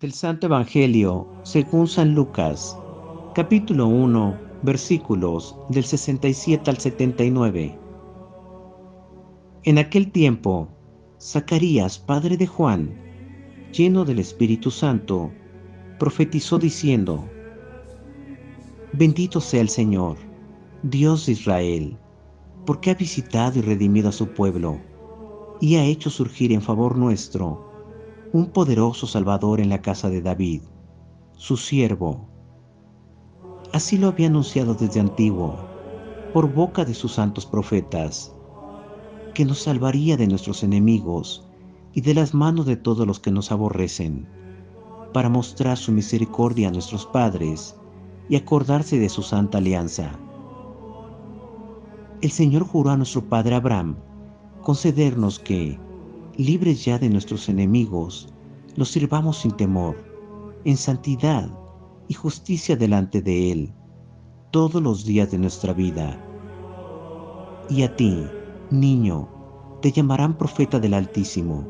Del Santo Evangelio según San Lucas, capítulo 1, versículos del 67 al 79. En aquel tiempo, Zacarías, padre de Juan, lleno del Espíritu Santo, profetizó diciendo: Bendito sea el Señor, Dios de Israel, porque ha visitado y redimido a su pueblo, y ha hecho surgir en favor nuestro un poderoso Salvador en la casa de David, su siervo. Así lo había anunciado desde antiguo, por boca de sus santos profetas, que nos salvaría de nuestros enemigos y de las manos de todos los que nos aborrecen, para mostrar su misericordia a nuestros padres y acordarse de su santa alianza. El Señor juró a nuestro padre Abraham concedernos que, libres ya de nuestros enemigos, los sirvamos sin temor, en santidad y justicia delante de Él, todos los días de nuestra vida. Y a ti, niño, te llamarán profeta del Altísimo,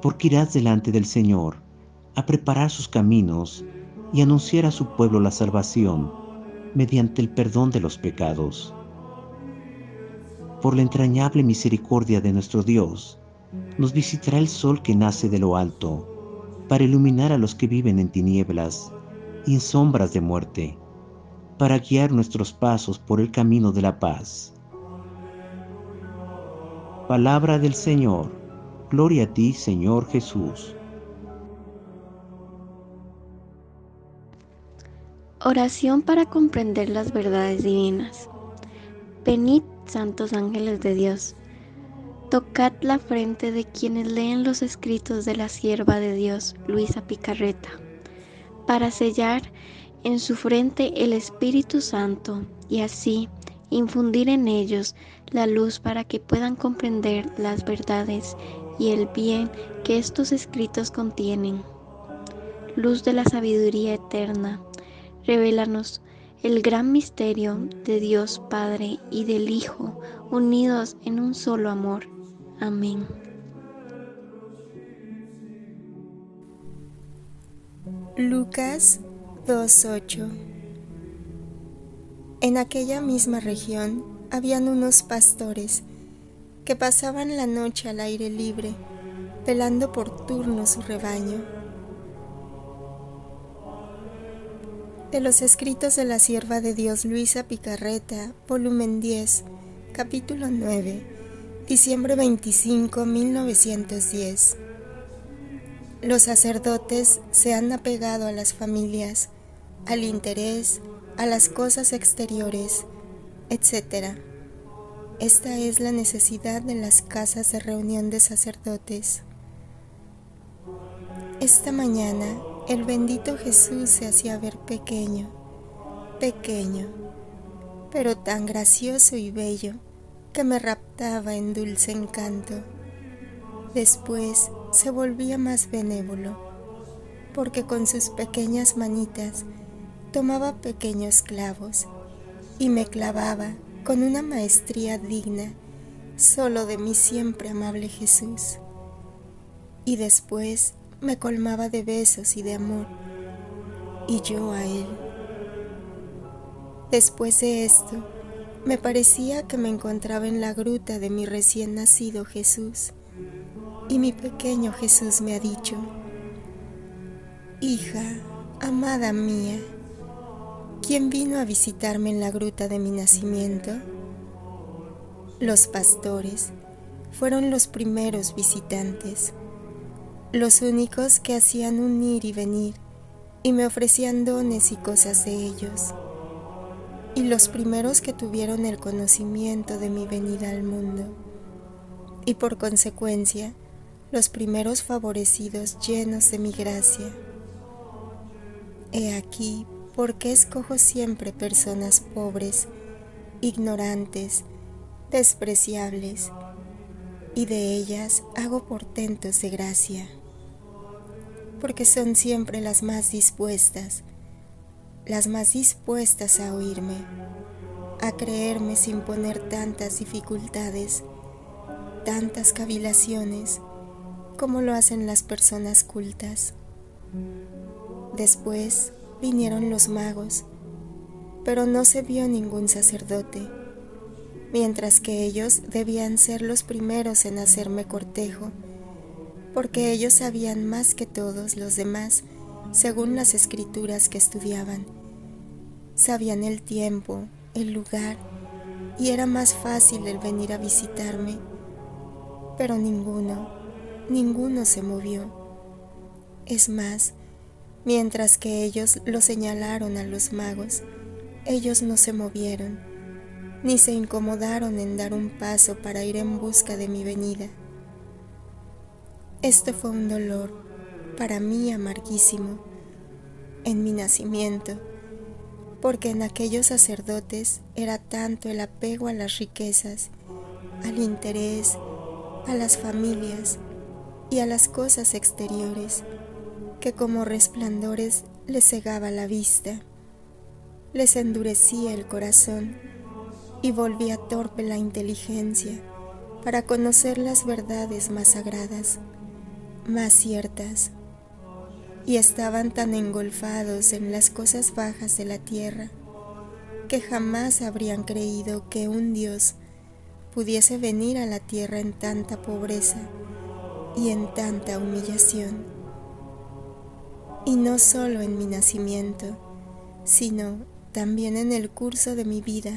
porque irás delante del Señor a preparar sus caminos y anunciar a su pueblo la salvación mediante el perdón de los pecados. Por la entrañable misericordia de nuestro Dios, nos visitará el sol que nace de lo alto, para iluminar a los que viven en tinieblas y en sombras de muerte, para guiar nuestros pasos por el camino de la paz. Palabra del Señor. Gloria a ti, Señor Jesús. Oración para comprender las verdades divinas. Venid, santos ángeles de Dios, tocad la frente de quienes leen los escritos de la sierva de Dios, Luisa Picarreta, para sellar en su frente el Espíritu Santo y así infundir en ellos la luz para que puedan comprender las verdades y el bien que estos escritos contienen. Luz de la sabiduría eterna, revélanos el gran misterio de Dios Padre y del Hijo, unidos en un solo amor. Amén. Lucas 2:8. En aquella misma región habían unos pastores que pasaban la noche al aire libre, velando por turno su rebaño. De los escritos de la sierva de Dios Luisa Picarreta, volumen 10, capítulo 9, diciembre 25, 1910. Los sacerdotes se han apegado a las familias, al interés, a las cosas exteriores, etc. Esta es la necesidad de las casas de reunión de sacerdotes. Esta mañana, el bendito Jesús se hacía ver pequeño, pero tan gracioso y bello que me raptaba en dulce encanto. Después se volvía más benévolo, porque con sus pequeñas manitas tomaba pequeños clavos y me clavaba con una maestría digna solo de mi siempre amable Jesús. Y después me colmaba de besos y de amor, y yo a él. Después de esto, me parecía que me encontraba en la gruta de mi recién nacido Jesús, y mi pequeño Jesús me ha dicho: hija, amada mía, ¿quién vino a visitarme en la gruta de mi nacimiento? Los pastores fueron los primeros visitantes, los únicos que hacían un ir y venir y me ofrecían dones y cosas de ellos, y los primeros que tuvieron el conocimiento de mi venida al mundo, y por consecuencia, los primeros favorecidos llenos de mi gracia. He aquí por qué escojo siempre personas pobres, ignorantes, despreciables, y de ellas hago portentos de gracia, porque son siempre las más dispuestas a oírme, a creerme sin poner tantas dificultades, tantas cavilaciones, como lo hacen las personas cultas. Después vinieron los magos, pero no se vio ningún sacerdote, mientras que ellos debían ser los primeros en hacerme cortejo, porque ellos sabían más que todos los demás, según las escrituras que estudiaban. Sabían el tiempo, el lugar, y era más fácil el venir a visitarme, pero ninguno se movió. Es más, mientras que ellos lo señalaron a los magos, ellos no se movieron, ni se incomodaron en dar un paso para ir en busca de mi venida. Esto fue un dolor, para mí amarguísimo, en mi nacimiento, porque en aquellos sacerdotes era tanto el apego a las riquezas, al interés, a las familias y a las cosas exteriores, que como resplandores les cegaba la vista, les endurecía el corazón y volvía torpe la inteligencia para conocer las verdades más sagradas, más ciertas, y estaban tan engolfados en las cosas bajas de la tierra que jamás habrían creído que un Dios pudiese venir a la tierra en tanta pobreza y en tanta humillación. Y no solo en mi nacimiento, sino también en el curso de mi vida,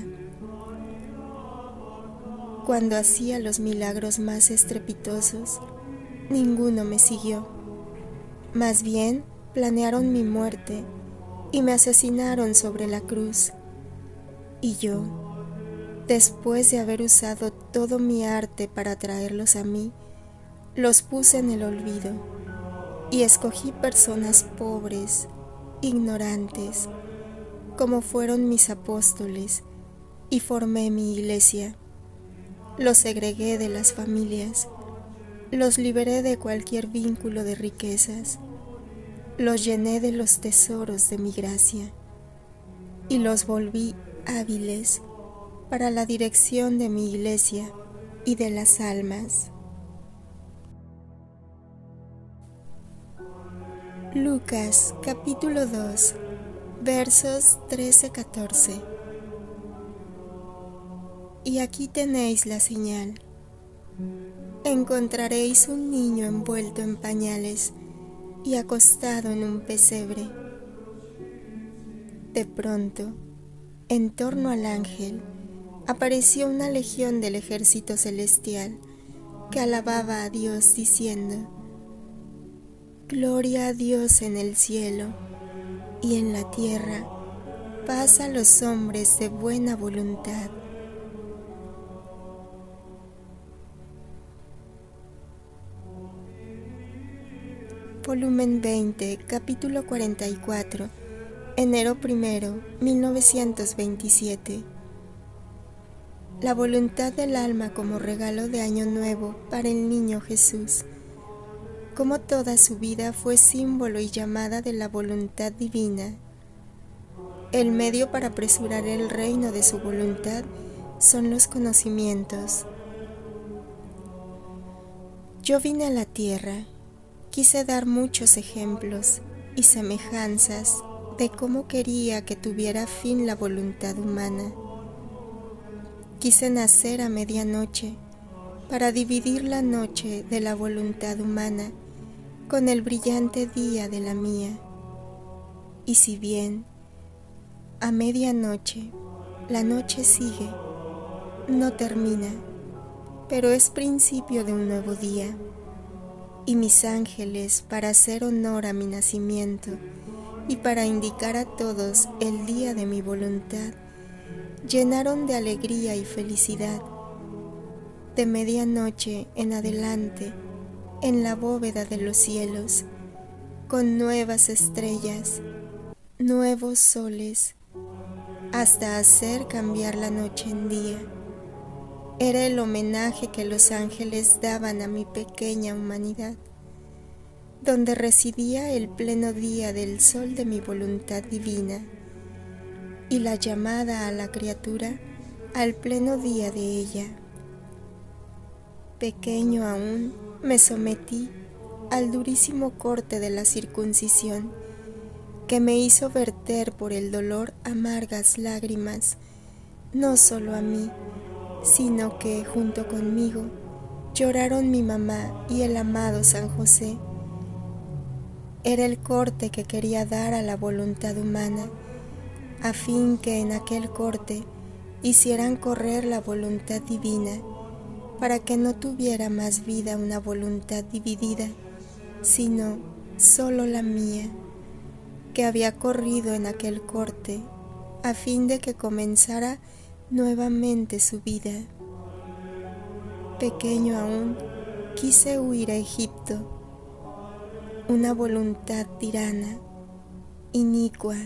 cuando hacía los milagros más estrepitosos, ninguno me siguió. Más bien, planearon mi muerte y me asesinaron sobre la cruz. Y yo, después de haber usado todo mi arte para traerlos a mí, los puse en el olvido y escogí personas pobres, ignorantes, como fueron mis apóstoles, y formé mi iglesia. Los segregué de las familias, los liberé de cualquier vínculo de riquezas, los llené de los tesoros de mi gracia y los volví hábiles para la dirección de mi iglesia y de las almas. Lucas capítulo 2, versos 13-14. Y aquí tenéis la señal. Encontraréis un niño envuelto en pañales y acostado en un pesebre. De pronto, en torno al ángel, apareció una legión del ejército celestial que alababa a Dios diciendo: Gloria a Dios en el cielo, y en la tierra paz a los hombres de buena voluntad. Volumen 20, capítulo 44, enero 1, 1927. La voluntad del alma como regalo de Año Nuevo para el niño Jesús. Como toda su vida fue símbolo y llamada de la voluntad divina. El medio para apresurar el reino de su voluntad son los conocimientos. Yo vine a la tierra. Quise dar muchos ejemplos y semejanzas de cómo quería que tuviera fin la voluntad humana. Quise nacer a medianoche para dividir la noche de la voluntad humana con el brillante día de la mía. Y si bien a medianoche la noche sigue, no termina, pero es principio de un nuevo día. Y mis ángeles, para hacer honor a mi nacimiento y para indicar a todos el día de mi voluntad, llenaron de alegría y felicidad. De medianoche en adelante, en la bóveda de los cielos, con nuevas estrellas, nuevos soles, hasta hacer cambiar la noche en día. Era el homenaje que los ángeles daban a mi pequeña humanidad, donde residía el pleno día del sol de mi voluntad divina y la llamada a la criatura al pleno día de ella. Pequeño aún, me sometí al durísimo corte de la circuncisión que me hizo verter por el dolor amargas lágrimas, no solo a mí, sino que junto conmigo lloraron mi mamá y el amado San José. Era el corte que quería dar a la voluntad humana, a fin que en aquel corte hicieran correr la voluntad divina, para que no tuviera más vida una voluntad dividida, sino solo la mía, que había corrido en aquel corte, a fin de que comenzara nuevamente su vida. Pequeño aún, quise huir a Egipto. Una voluntad tirana, inicua,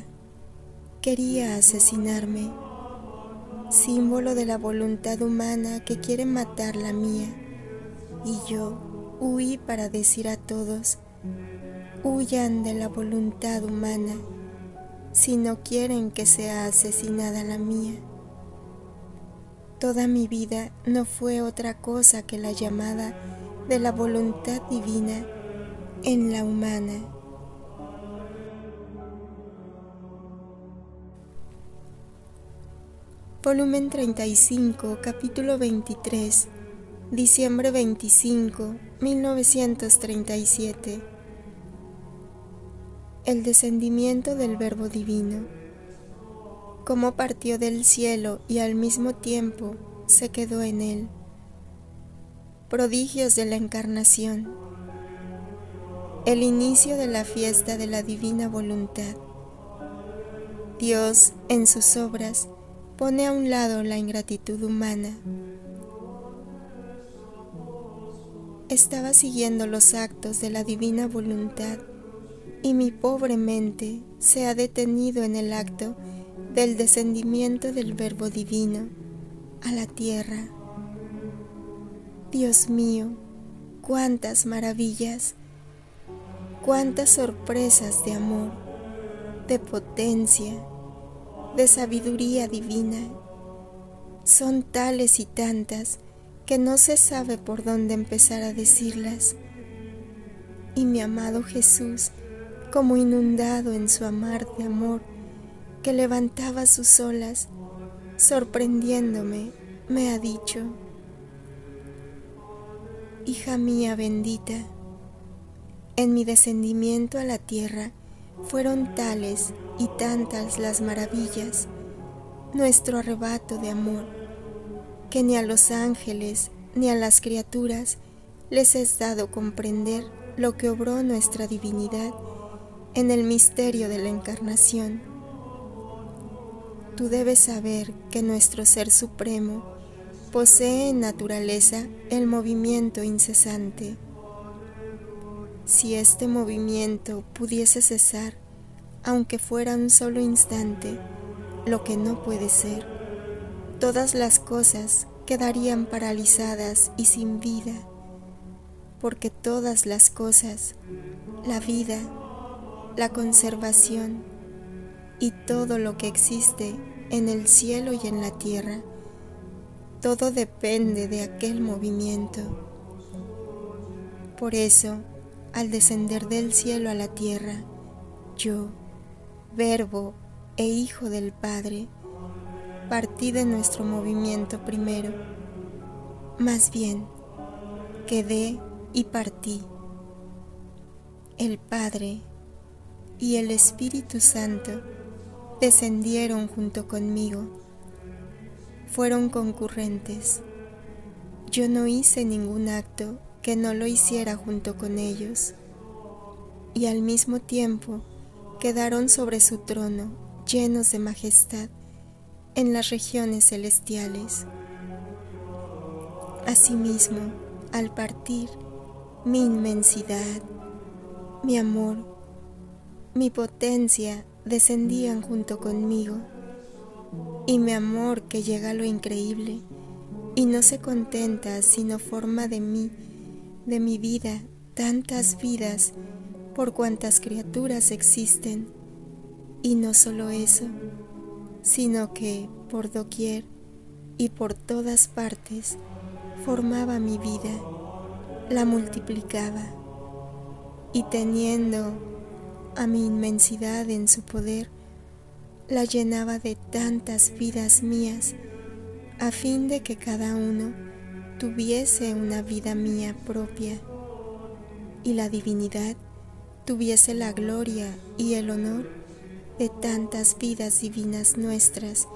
quería asesinarme, símbolo de la voluntad humana que quiere matar la mía, y yo huí para decir a todos: huyan de la voluntad humana si no quieren que sea asesinada la mía. Toda mi vida no fue otra cosa que la llamada de la voluntad divina en la humana. Volumen 35, capítulo 23, diciembre 25, 1937. El descendimiento del Verbo Divino. Cómo partió del cielo y al mismo tiempo se quedó en él. Prodigios de la Encarnación. El inicio de la fiesta de la divina voluntad. Dios, en sus obras, pone a un lado la ingratitud humana. Estaba siguiendo los actos de la divina voluntad y mi pobre mente se ha detenido en el acto del descendimiento del Verbo Divino a la tierra. Dios mío, cuántas maravillas, cuántas sorpresas de amor, de potencia, de sabiduría divina. Son tales y tantas que no se sabe por dónde empezar a decirlas. Y mi amado Jesús, como inundado en su mar de amor, que levantaba sus olas, sorprendiéndome, me ha dicho: hija mía bendita, en mi descendimiento a la tierra fueron tales y tantas las maravillas, nuestro arrebato de amor, que ni a los ángeles ni a las criaturas les es dado comprender lo que obró nuestra divinidad en el misterio de la Encarnación. Tú debes saber que nuestro Ser Supremo posee en naturaleza el movimiento incesante. Si este movimiento pudiese cesar, aunque fuera un solo instante, lo que no puede ser, todas las cosas quedarían paralizadas y sin vida, porque todas las cosas, la vida, la conservación y todo lo que existe en el cielo y en la tierra, todo depende de aquel movimiento. Por eso, al descender del cielo a la tierra, yo, Verbo e Hijo del Padre, partí de nuestro movimiento primero, más bien, quedé y partí. El Padre y el Espíritu Santo descendieron junto conmigo, fueron concurrentes. Yo no hice ningún acto que no lo hiciera junto con ellos, y al mismo tiempo quedaron sobre su trono llenos de majestad en las regiones celestiales. Asimismo, al partir, mi inmensidad, mi amor, mi potencia descendían junto conmigo, y mi amor, que llega a lo increíble y no se contenta sino forma de mí, de mi vida, tantas vidas por cuantas criaturas existen, y no solo eso, sino que por doquier y por todas partes formaba mi vida, la multiplicaba, y teniendo a mi inmensidad en su poder, la llenaba de tantas vidas mías, a fin de que cada uno tuviese una vida mía propia, y la divinidad tuviese la gloria y el honor de tantas vidas divinas nuestras,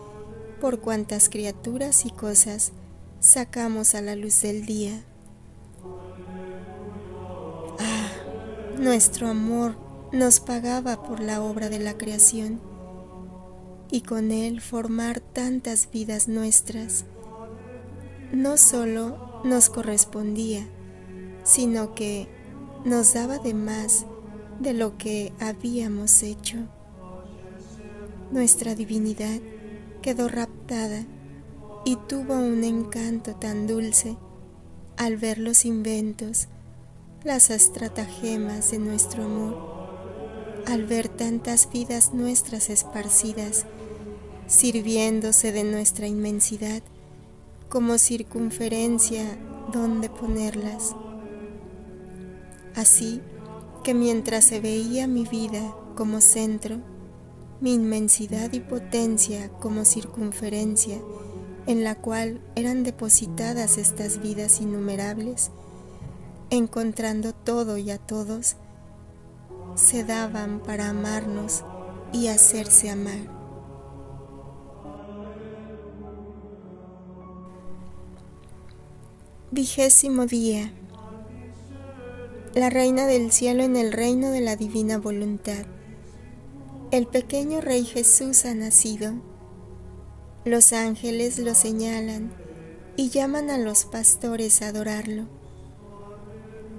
por cuantas criaturas y cosas sacamos a la luz del día. Ah, nuestro amor nos pagaba por la obra de la creación, y con él formar tantas vidas nuestras. No solo nos correspondía, sino que nos daba de más de lo que habíamos hecho. Nuestra divinidad quedó raptada y tuvo un encanto tan dulce al ver los inventos, las estratagemas de nuestro amor, al ver tantas vidas nuestras esparcidas, sirviéndose de nuestra inmensidad como circunferencia donde ponerlas. Así que mientras se veía mi vida como centro, mi inmensidad y potencia como circunferencia en la cual eran depositadas estas vidas innumerables, encontrando todo y a todos, se daban para amarnos y hacerse amar. Vigésimo día. La Reina del Cielo en el reino de la divina voluntad. El pequeño Rey Jesús ha nacido. Los ángeles lo señalan y llaman a los pastores a adorarlo.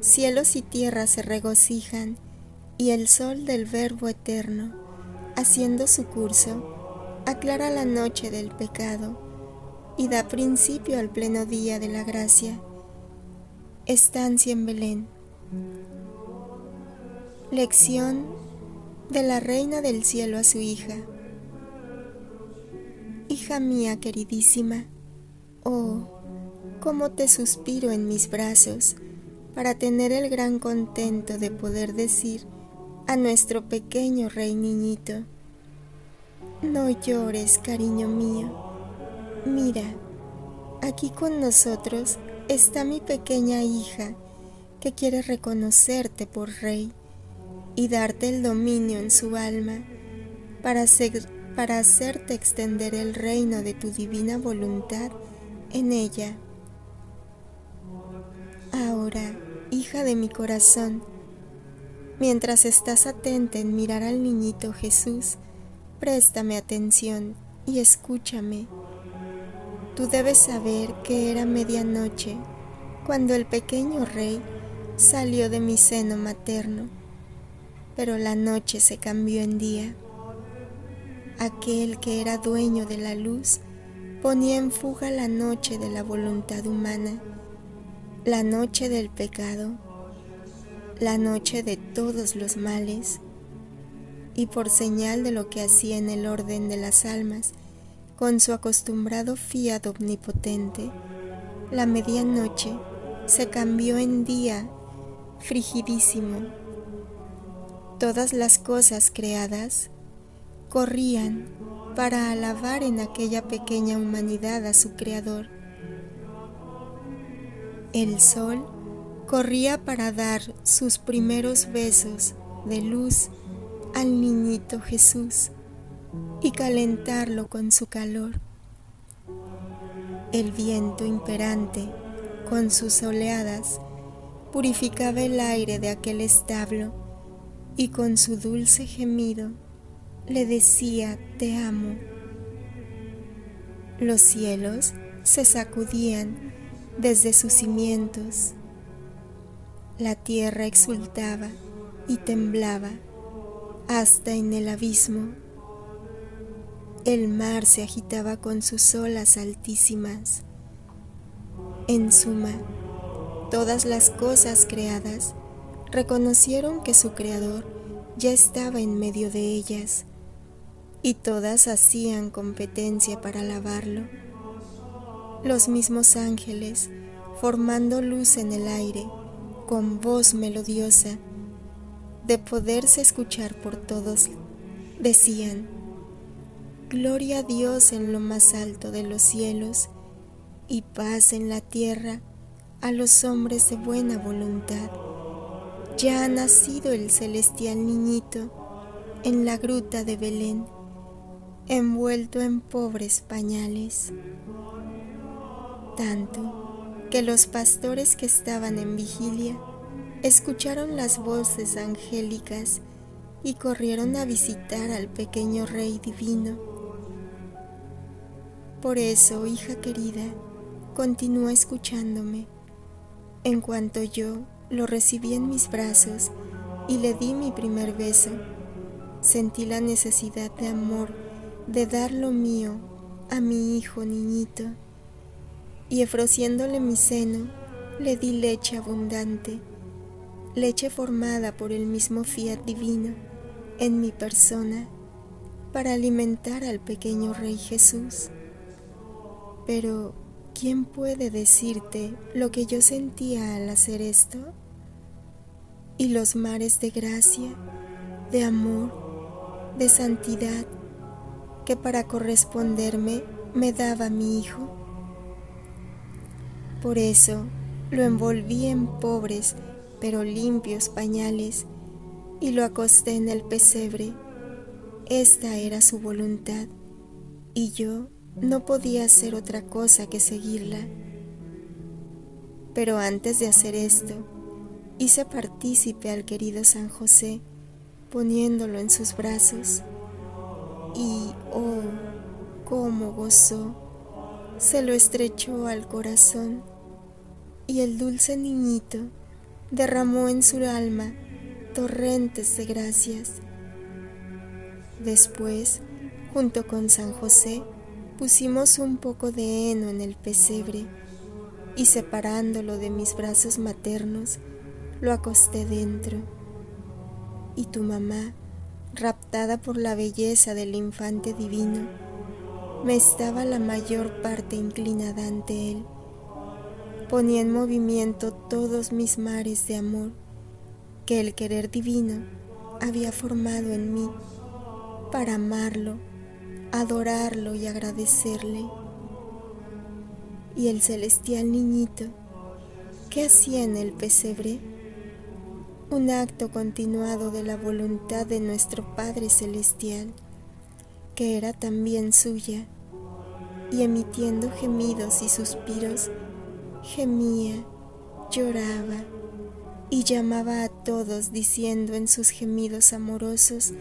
Cielos y tierra se regocijan y el sol del Verbo eterno, haciendo su curso, aclara la noche del pecado y da principio al pleno día de la gracia. Estancia en Belén. Lección de la Reina del Cielo a su hija. Hija mía queridísima, oh, cómo te suspiro en mis brazos para tener el gran contento de poder decir a nuestro pequeño rey niñito: no llores, cariño mío. Mira, aquí con nosotros está mi pequeña hija que quiere reconocerte por rey y darte el dominio en su alma para hacerte extender el reino de tu divina voluntad en ella. Ahora, hija de mi corazón, mientras estás atenta en mirar al niñito Jesús, préstame atención y escúchame. Tú debes saber que era medianoche cuando el pequeño rey salió de mi seno materno, pero la noche se cambió en día. Aquel que era dueño de la luz ponía en fuga la noche de la voluntad humana, la noche del pecado, la noche de todos los males, y por señal de lo que hacía en el orden de las almas, con su acostumbrado fiat omnipotente, la medianoche se cambió en día frigidísimo. Todas las cosas creadas corrían para alabar en aquella pequeña humanidad a su Creador. El sol corría para dar sus primeros besos de luz al niñito Jesús y calentarlo con su calor. El viento imperante, con sus oleadas, purificaba el aire de aquel establo y con su dulce gemido le decía: te amo. Los cielos se sacudían desde sus cimientos. La tierra exultaba y temblaba hasta en el abismo. El mar se agitaba con sus olas altísimas. En suma, todas las cosas creadas reconocieron que su Creador ya estaba en medio de ellas, y todas hacían competencia para alabarlo. Los mismos ángeles, formando luz en el aire, con voz melodiosa, de poderse escuchar por todos, decían: Gloria a Dios en lo más alto de los cielos y paz en la tierra a los hombres de buena voluntad. Ya ha nacido el celestial niñito en la gruta de Belén, envuelto en pobres pañales. Tanto que los pastores que estaban en vigilia escucharon las voces angélicas y corrieron a visitar al pequeño Rey divino. Por eso, hija querida, continúa escuchándome. En cuanto yo lo recibí en mis brazos y le di mi primer beso, sentí la necesidad de amor, de dar lo mío a mi hijo niñito, y ofreciéndole mi seno, le di leche abundante, leche formada por el mismo fiat divino en mi persona, para alimentar al pequeño Rey Jesús. Pero, ¿quién puede decirte lo que yo sentía al hacer esto? Y los mares de gracia, de amor, de santidad, que para corresponderme me daba mi hijo. Por eso lo envolví en pobres pero limpios pañales y lo acosté en el pesebre. Esta era su voluntad y yo no podía hacer otra cosa que seguirla. Pero antes de hacer esto, hice partícipe al querido San José, poniéndolo en sus brazos, y oh, cómo gozó, se lo estrechó al corazón, y el dulce niñito derramó en su alma torrentes de gracias. Después, junto con San José, pusimos un poco de heno en el pesebre, y separándolo de mis brazos maternos, lo acosté dentro. Y tu mamá, raptada por la belleza del infante divino, me estaba la mayor parte inclinada ante él. Ponía en movimiento todos mis mares de amor que el querer divino había formado en mí para amarlo, adorarlo y agradecerle. Y el celestial niñito, ¿qué hacía en el pesebre? Un acto continuado de la voluntad de nuestro Padre Celestial, que era también suya, y emitiendo gemidos y suspiros, gemía, lloraba y llamaba a todos diciendo en sus gemidos amorosos: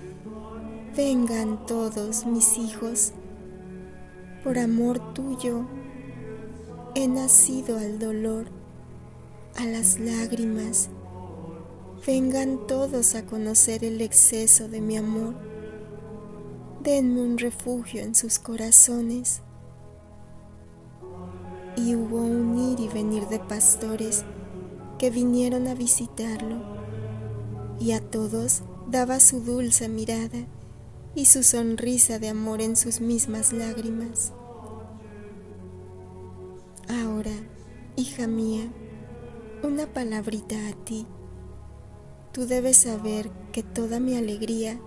vengan todos mis hijos, por amor tuyo he nacido al dolor, a las lágrimas. Vengan todos a conocer el exceso de mi amor. Denme un refugio en sus corazones. Y hubo un ir y venir de pastores que vinieron a visitarlo, y a todos daba su dulce mirada y su sonrisa de amor en sus mismas lágrimas. Ahora, hija mía, una palabrita a ti. Tú debes saber que toda mi alegría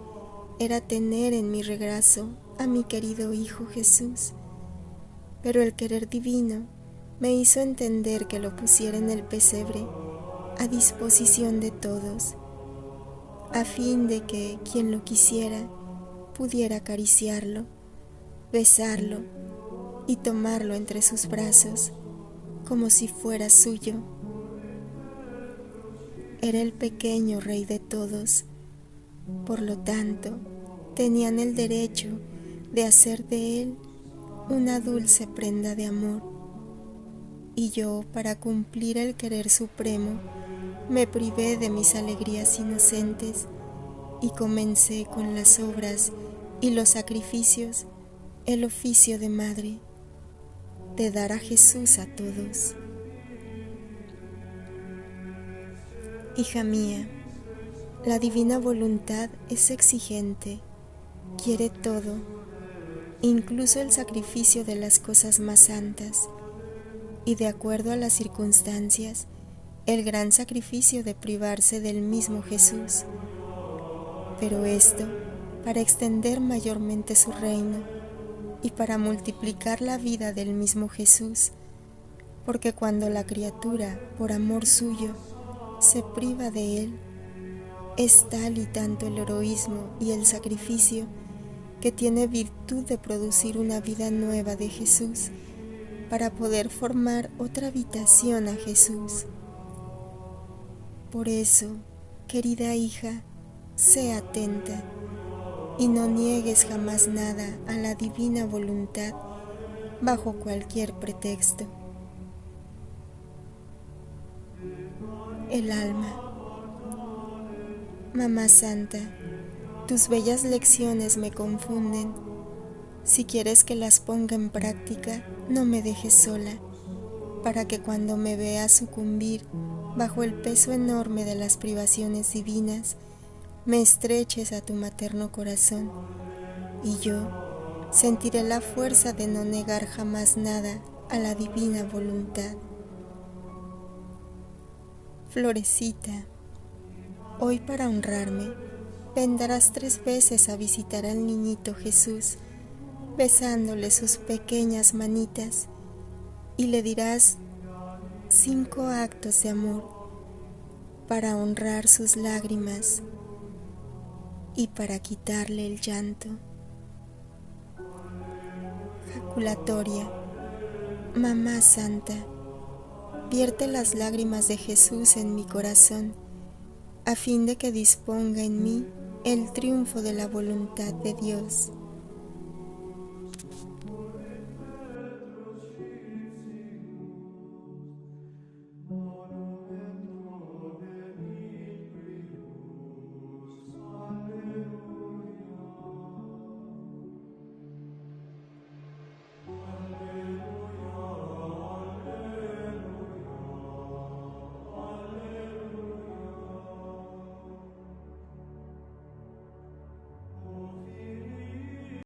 era tener en mi regazo a mi querido Hijo Jesús, pero el querer divino me hizo entender que lo pusiera en el pesebre a disposición de todos, a fin de que quien lo quisiera pudiera acariciarlo, besarlo y tomarlo entre sus brazos como si fuera suyo. Era el pequeño Rey de todos, por lo tanto, tenían el derecho de hacer de él una dulce prenda de amor. Y yo, para cumplir el querer supremo, me privé de mis alegrías inocentes y comencé con las obras y los sacrificios el oficio de madre, de dar a Jesús a todos. Hija mía, la divina voluntad es exigente, quiere todo, incluso el sacrificio de las cosas más santas, y de acuerdo a las circunstancias, el gran sacrificio de privarse del mismo Jesús pero esto para extender mayormente su reino y para multiplicar la vida del mismo Jesús, porque cuando la criatura, por amor suyo, se priva de él, es tal y tanto el heroísmo y el sacrificio que tiene virtud de producir una vida nueva de Jesús para poder formar otra habitación a Jesús. Por eso, querida hija, sé atenta y no niegues jamás nada a la divina voluntad bajo cualquier pretexto. El alma. Mamá Santa, tus bellas lecciones me confunden. Si quieres que las ponga en práctica, no me dejes sola, para que cuando me veas sucumbir bajo el peso enorme de las privaciones divinas, me estreches a tu materno corazón, y yo sentiré la fuerza de no negar jamás nada a la divina voluntad. Florecita, hoy para honrarme, vendrás 3 veces a visitar al niñito Jesús, besándole sus pequeñas manitas, y le dirás 5 actos de amor para honrar sus lágrimas y para quitarle el llanto. Jaculatoria. Mamá Santa, vierte las lágrimas de Jesús en mi corazón, a fin de que disponga en mí el triunfo de la voluntad de Dios.